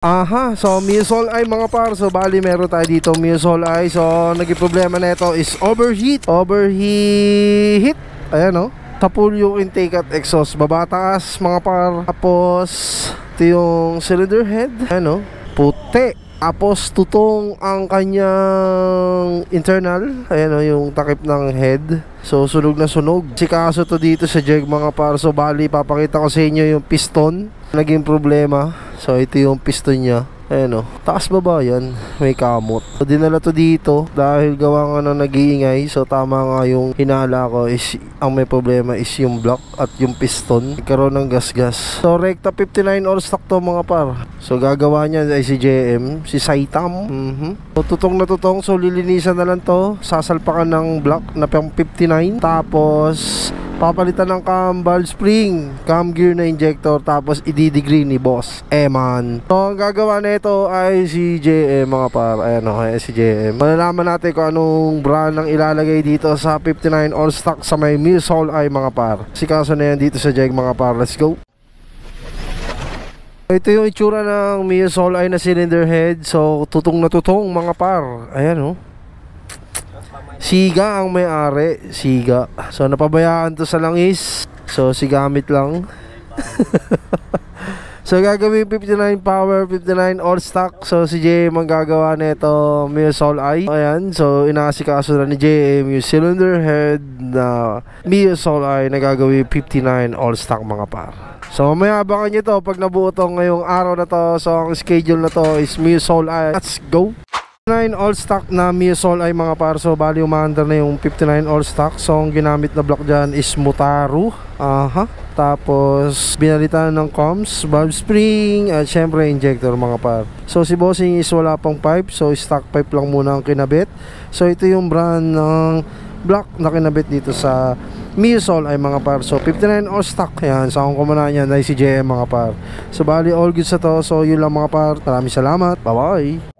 Aha, so Musol ay mga par. So bali meron tayo dito Musol ay. So naging problema na ito is overheat. Ayan o, tapul yung intake at exhaust, baba taas mga par. Tapos ito yung cylinder head, ayan o, puti. Tapos tutong ang kanyang internal, ayan o, yung takip ng head. So sunog na sunog. Sikaso to dito sa jeg mga par. So bali papakita ko sa inyo yung piston, naging problema. So ito yung piston niya, ayan o, taas baba yan, may kamot. So dinala to dito dahil gawa nga ng nag-iingay. So tama nga yung hinala ko is ang may problema is yung block at yung piston, nagkaroon ng gas-gas. So Recta 59 all stock to mga par. So gagawa niya ay si JM, si Saitam. So tutong na tutong, so lilinisan na lang to, sasalpakan ng block na pang 59. Tapos papalitan ng cam valve spring, cam gear na injector, tapos i-degree ni boss Eman. So ang gagawa na ito ay si JM mga par. Ayan o, si JM. Malalaman natin kung anong brand ang ilalagay dito sa 59 all stock sa may Musol ay mga par. Sikaso na yan dito sa jeg mga par. Let's go. Ito yung itsura ng Musol ay na cylinder head. So tutong na tutong mga par. Ayan o, Siga ang may-ari, Siga. So napabayaan to sa langis. So sigamit lang. So gagawin 59 power, 59 all stock. So si JM ang gagawa nito Musol ay. Ayan, so inaasikaso na ni JM yung cylinder head na Musol ay na gagawin 59 all stock mga par. So mamaya abangan nyo to pag nabuo to ngayong araw na to. So ang schedule na to is Musol ay. Let's go! 59 all stock na Musol ay mga par. So bali umaandar na yung 59 all stock. So ang ginamit na block dyan is Mutaru. Aha. Tapos binalitan ng comms, valve spring, at syempre injector mga par. So si bossing is wala pang pipe. So stock pipe lang muna ang kinabit. So ito yung brand ng block na kinabit dito sa Musol ay mga par. So 59 all stock yan. So ang kumana niyan ay si JM mga par. So bali all goods na to. So yun lang mga par. Maraming salamat. Bye bye.